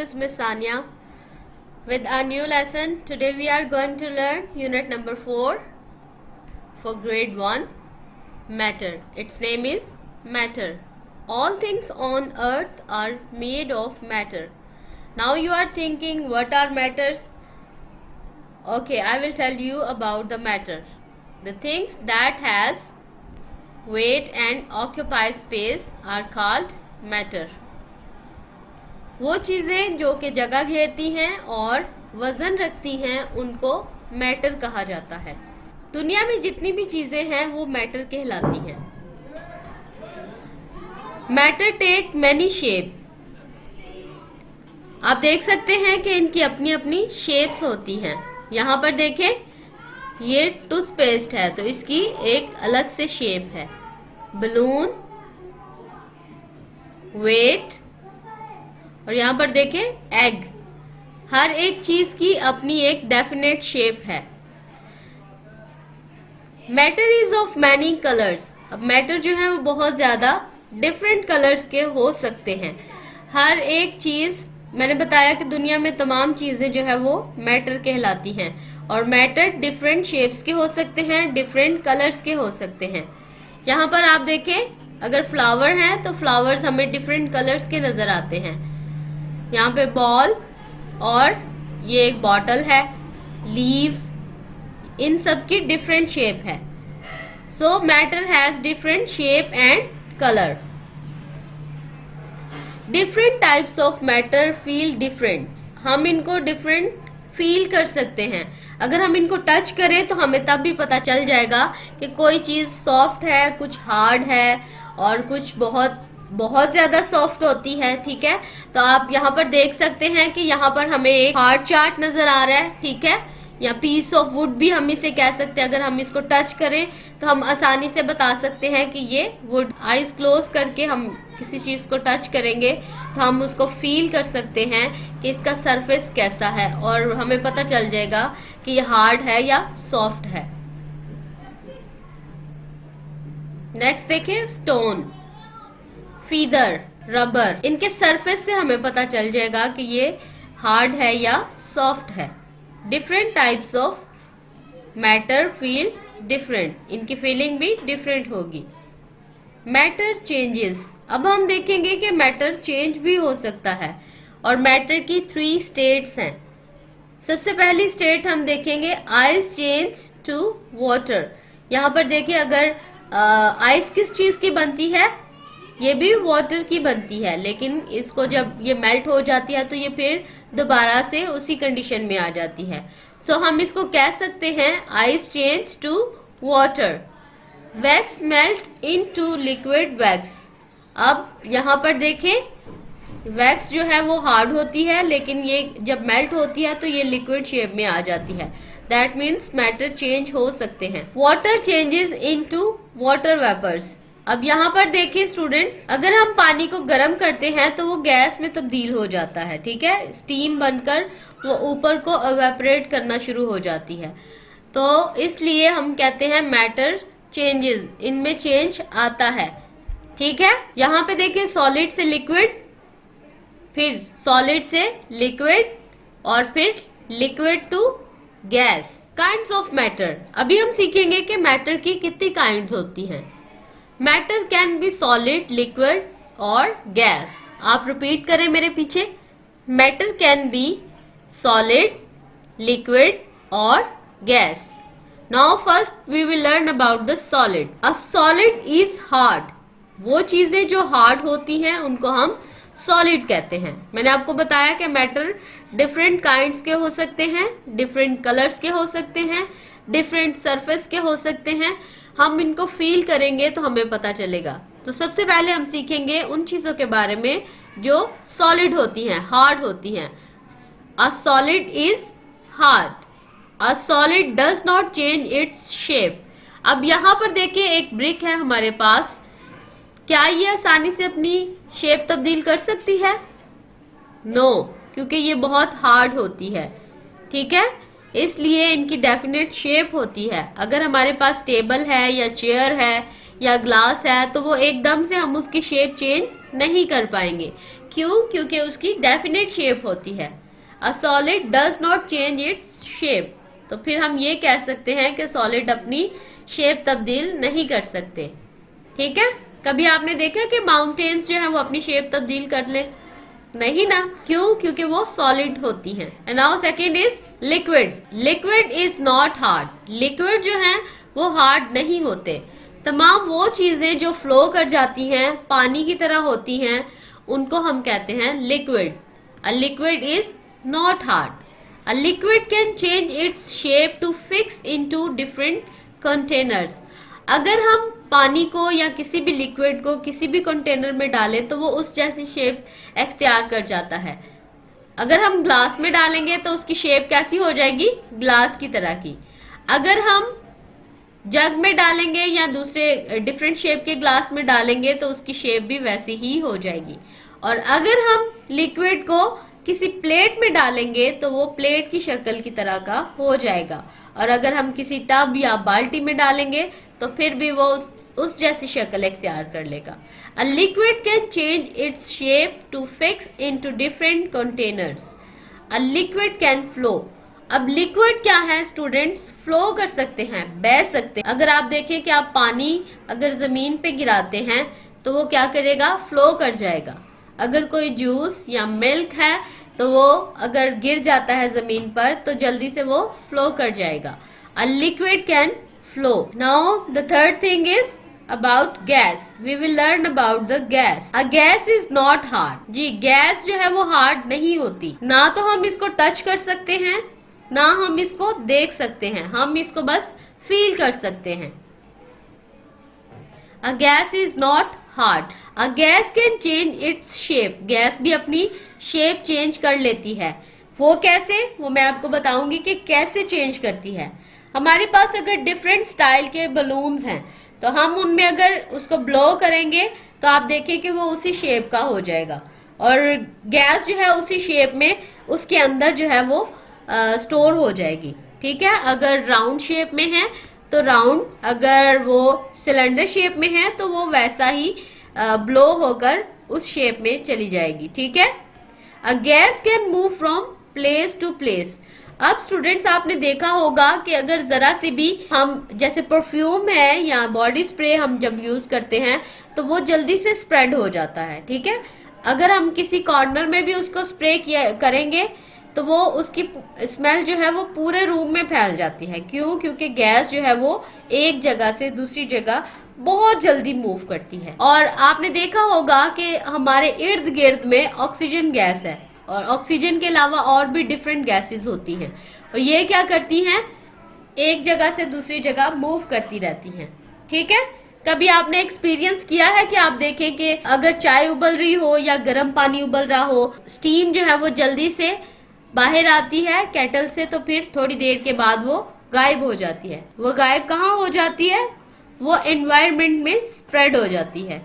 is Miss Sanya with a new lesson. Today we are going to learn unit number 4 for grade 1, matter. Its name is matter. All things on earth are made of matter. Now you are thinking, what are matters? Okay, I will tell you about the matter. The things that has weight and occupy space are called matter. वो चीज़ें जो कि जगह घेरती हैं और वज़न रखती हैं उनको मैटर कहा जाता है। दुनिया में जितनी भी चीज़ें हैं वो मैटर कहलाती हैं। Matter take many shape. आप देख सकते हैं कि इनकी अपनी अपनी शेप्स होती हैं। यहाँ पर देखें, ये टूथपेस्ट है तो इसकी एक अलग से शेप है। बलून, वेट, और यहाँ पर देखें एग। हर एक चीज की अपनी एक डेफिनेट शेप है। Matter is of many colours. अब मैटर जो है वो बहुत ज्यादा डिफरेंट कलर्स के हो सकते हैं। हर एक चीज, मैंने बताया कि दुनिया में तमाम चीजें जो है वो मैटर कहलाती हैं और मैटर डिफरेंट शेप्स के हो सकते हैं, डिफरेंट कलर्स के हो सकते हैं। यहाँ पर आप देखें, अगर फ्लावर हैं तो फ्लावर्स हमें डिफरेंट कलर्स के नजर आते हैं। यहाँ पे बॉल और ये एक बॉटल है, लीव, इन सब की डिफरेंट शेप है। सो matter has different shape and colour. Different types of matter feel different. हम इनको डिफरेंट फील कर सकते हैं। अगर हम इनको टच करें तो हमें तब भी पता चल जाएगा कि कोई चीज़ सॉफ्ट है, कुछ हार्ड है और कुछ बहुत बहुत ज़्यादा सॉफ्ट होती है। ठीक है, तो आप यहाँ पर देख सकते हैं कि यहाँ पर हमें एक हार्ड चार्ट नज़र आ रहा है। ठीक है, या पीस ऑफ वुड भी हम इसे कह सकते हैं। अगर हम इसको टच करें तो हम आसानी से बता सकते हैं कि ये वुड। आइज क्लोज करके हम किसी चीज़ को टच करेंगे तो हम उसको फील कर सकते हैं कि इसका सरफेस कैसा है और हमें पता चल जाएगा कि ये हार्ड है या सॉफ्ट है। नेक्स्ट देखिए, स्टोन, फीदर, रबर। इनके सरफेस से हमें पता चल जाएगा कि ये हार्ड है या सॉफ्ट है। Different types of matter feel different. इनकी फीलिंग भी डिफरेंट होगी। Matter changes. अब हम देखेंगे कि मैटर चेंज भी हो सकता है और मैटर की 3 स्टेट्स हैं। सबसे पहली स्टेट हम देखेंगे, आइस चेंज टू वाटर। यहाँ पर देखिए, अगर आइस किस चीज़ की बनती है, ये भी वाटर की बनती है, लेकिन इसको जब ये मेल्ट हो जाती है तो ये फिर दोबारा से उसी कंडीशन में आ जाती है। सो हम इसको कह सकते हैं ice change to water. Wax melt into liquid wax. अब यहाँ पर देखें, वैक्स जो है वो हार्ड होती है, लेकिन ये जब मेल्ट होती है तो ये लिक्विड शेप में आ जाती है। दैट मीन्स मैटर चेंज हो सकते हैं। Water changes into water vapours. अब यहाँ पर देखिए स्टूडेंट्स, अगर हम पानी को गर्म करते हैं तो वो गैस में तब्दील हो जाता है। ठीक है, स्टीम बनकर वो ऊपर को एवेपोरेट करना शुरू हो जाती है। तो इसलिए हम कहते हैं मैटर चेंजेस, इनमें चेंज आता है। ठीक है, यहाँ पे देखिए, सॉलिड से लिक्विड, फिर सॉलिड से लिक्विड और फिर liquid to gas. Kinds of matter. अभी हम सीखेंगे कि मैटर की कितनी काइंड्स होती हैं। Matter can be solid, liquid और गैस। आप रिपीट करें मेरे पीछे। Matter can be solid, liquid और gas. Now first we will learn about the solid. A solid is hard. वो चीजें जो हार्ड होती हैं उनको हम सॉलिड कहते हैं। मैंने आपको बताया कि मैटर डिफरेंट काइंड्स के हो सकते हैं, डिफरेंट कलर्स के हो सकते हैं, डिफरेंट सरफेस के हो सकते हैं। हम इनको फील करेंगे तो हमें पता चलेगा। तो सबसे पहले हम सीखेंगे उन चीज़ों के बारे में जो सॉलिड होती हैं, हार्ड होती हैं। अ solid is hard. A solid does not change its shape. अब यहाँ पर देखिए, एक ब्रिक है हमारे पास। क्या ये आसानी से अपनी शेप तब्दील कर सकती है? नो, क्योंकि ये बहुत हार्ड होती है। ठीक है, इसलिए इनकी डेफिनेट शेप होती है। अगर हमारे पास टेबल है या चेयर है या ग्लास है तो वो एकदम से हम उसकी शेप चेंज नहीं कर पाएंगे, क्यों? क्योंकि उसकी डेफिनेट शेप होती है। A solid does not change its shape. तो फिर हम ये कह सकते हैं कि सॉलिड अपनी शेप तब्दील नहीं कर सकते। ठीक है। कभी आपने देखा कि माउंटेन्स जो है वो अपनी शेप तब्दील कर ले? नहीं ना। क्यों? क्योंकि वो सॉलिड होती हैं। And now second is liquid. Liquid is not hard. Liquid जो है वो हार्ड नहीं होते। तमाम वो चीजें जो फ्लो कर जाती हैं, पानी की तरह होती हैं, उनको हम कहते हैं liquid. A liquid is not hard. A liquid can change its shape to fix into different containers. अगर हम पानी को या किसी भी लिक्विड को किसी भी कंटेनर में डालें तो वो उस जैसी शेप एख्तियार कर जाता है। अगर हम ग्लास में डालेंगे तो उसकी शेप कैसी हो जाएगी? ग्लास की तरह की। अगर हम जग में डालेंगे या दूसरे डिफरेंट शेप के ग्लास में डालेंगे तो उसकी शेप भी वैसी ही हो जाएगी। और अगर हम लिक्विड को किसी प्लेट में डालेंगे तो वो प्लेट की शक्ल की तरह का हो जाएगा। और अगर हम किसी टब या बाल्टी में डालेंगे तो फिर भी वो उस जैसी शक्ल इख्तियार कर लेगा। A liquid can change its shape to fix into different containers. A liquid can flow. अब लिक्विड क्या है स्टूडेंट्स? फ्लो कर सकते हैं, बह सकते हैं। अगर आप देखें कि आप पानी अगर जमीन पे गिराते हैं तो वो क्या करेगा? फ्लो कर जाएगा। अगर कोई जूस या मिल्क है तो वो अगर गिर जाता है जमीन पर तो जल्दी से वो फ्लो कर जाएगा। अ liquid can flow. Now the third thing is about gas. We will learn about the gas. A gas is not hard. जी, गैस जो है वो हार्ड नहीं होती। ना तो हम इसको टच कर सकते हैं, ना हम इसको देख सकते हैं, हम इसको बस फील कर सकते हैं। A gas is not hard. A gas can change its shape. Gas भी अपनी शेप चेंज कर लेती है। वो कैसे? वो मैं आपको बताऊंगी कि कैसे चेंज करती है। हमारे पास अगर डिफरेंट स्टाइल के बलून्स हैं तो हम उनमें अगर उसको ब्लो करेंगे तो आप देखें कि वो उसी शेप का हो जाएगा। और गैस जो है उसी शेप में उसके अंदर जो है वो स्टोर हो जाएगी। ठीक है। अगर राउंड शेप में है तो राउंड, अगर वो सिलेंडर शेप में है तो वो वैसा ही ब्लो होकर उस शेप में चली जाएगी। ठीक है। A gas can move from place to place. अब स्टूडेंट्स आपने देखा होगा कि अगर जरा सी भी हम जैसे परफ्यूम है या बॉडी स्प्रे हम जब यूज करते हैं तो वो जल्दी से स्प्रेड हो जाता है। ठीक है। अगर हम किसी कॉर्नर में भी उसको स्प्रे किया करेंगे तो वो उसकी स्मेल जो है वो पूरे रूम में फैल जाती है। क्यों? क्योंकि गैस जो है वो एक जगह से दूसरी जगह बहुत जल्दी मूव करती है। और आपने देखा होगा कि हमारे इर्द गिर्द में ऑक्सीजन गैस है और ऑक्सीजन के अलावा और भी डिफरेंट गैसेस होती हैं और ये क्या करती हैं? एक जगह से दूसरी जगह मूव करती रहती हैं। ठीक है। कभी आपने एक्सपीरियंस किया है कि आप देखें कि अगर चाय उबल रही हो या गर्म पानी उबल रहा हो, स्टीम जो है वो जल्दी से बाहर आती है केटल से तो फिर थोड़ी देर के बाद वो गायब हो जाती है। वो गायब कहाँ हो जाती है? वो एनवायरनमेंट में स्प्रेड हो जाती है।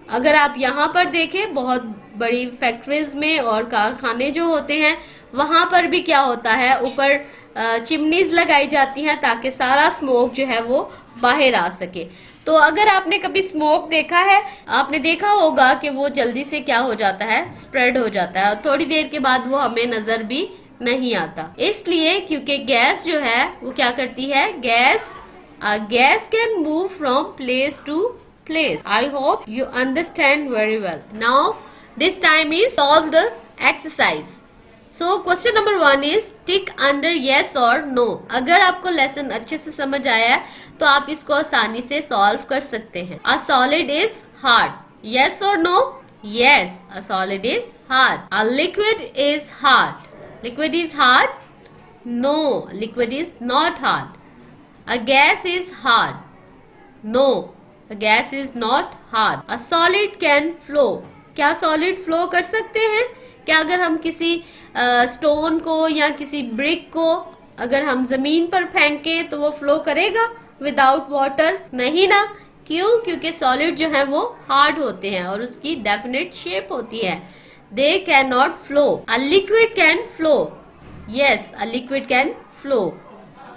अगर आप यहाँ पर देखें बहुत बड़ी फैक्ट्रीज में और कारखाने जो होते हैं वहाँ पर भी क्या होता है, ऊपर चिमनीज लगाई जाती हैं ताकि सारा स्मोक जो है वो बाहर आ सके। तो अगर आपने कभी स्मोक देखा है, आपने देखा होगा कि वो जल्दी से क्या हो जाता है? स्प्रेड हो जाता है और थोड़ी देर के बाद वो हमें नजर भी नहीं आता। इसलिए क्योंकि गैस जो है वो क्या करती है? Gas can move from place to place. I hope you understand very well. Now this time is solve the exercise. So question number 1 is tick under yes or no. अगर आपको लेसन अच्छे से समझ आया है तो आप इसको आसानी से सॉल्व कर सकते हैं। A solid is hard. Yes or no? Yes, a solid is hard. A liquid is hard. Liquid is hard? No, liquid is not hard. A gas is hard. No, a gas is not hard. A solid can flow. क्या solid flow कर सकते हैं? क्या अगर हम किसी stone को या किसी ब्रिक को अगर हम जमीन पर फेंकें तो वो फ्लो करेगा विदाउट वाटर? नहीं ना। क्यों? क्योंकि सॉलिड जो है वो हार्ड होते हैं और उसकी डेफिनेट शेप होती है। They can not flow. A liquid can flow. Yes, a liquid can flow.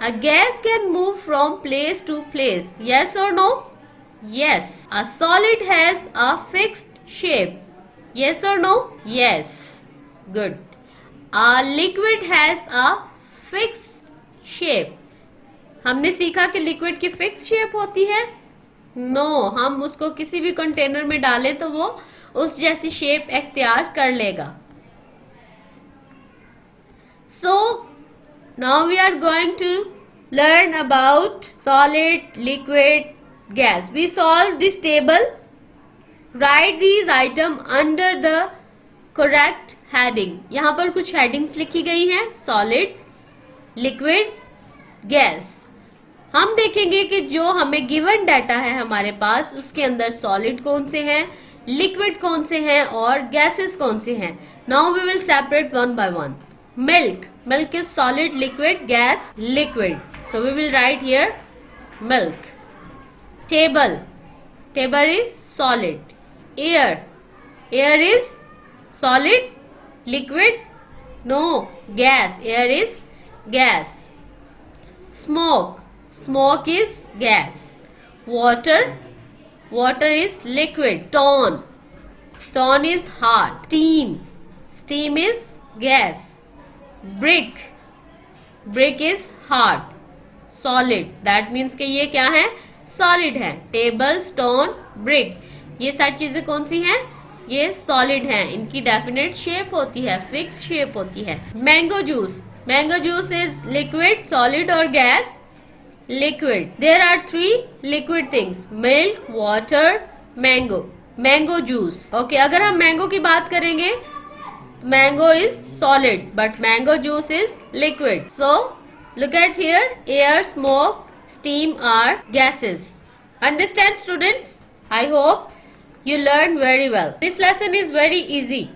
A gas can move from place to place. Yes or no? Yes. A solid has a fixed shape. Yes or no? Yes. Good. A liquid has a fixed shape. हमने सीखा कि liquid की fix shape होती है. No, हम उसको किसी भी कंटेनर में डालें तो वो उस जैसी शेप इख्तियार कर लेगा. So now we are going to learn about solid, liquid, gas. We solved this table. Write these items under the correct heading. यहाँ पर कुछ headings लिखी गई हैं. Solid, liquid, gas. हम देखेंगे कि जो हमें गिवन डाटा है हमारे पास उसके अंदर सॉलिड कौन से हैं, लिक्विड कौन से हैं और गैसेस कौन से हैं. Now we will separate one by one. Milk is solid, liquid, gas, liquid. So we will write here milk. Table is solid. Air is solid, liquid, no, gas. Air is gas. Smoke is gas. Water is liquid. Stone is hard. Steam is gas. Brick is hard. Solid, that means कि ये क्या है, solid है. Table, stone, brick, ये सारी चीजें कौन सी हैं, ये solid हैं. इनकी definite shape होती है, fixed shape होती है. Mango juice is liquid, solid और gas. Liquid. There are 3 liquid things: milk, water, mango juice. Okay, अगर हम mango की बात करेंगे, mango is solid but mango juice is liquid. So look at here, air, smoke, steam are gases. Understand, students? I hope you learned very well. This lesson is very easy.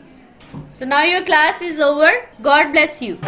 So now your class is over. God bless you.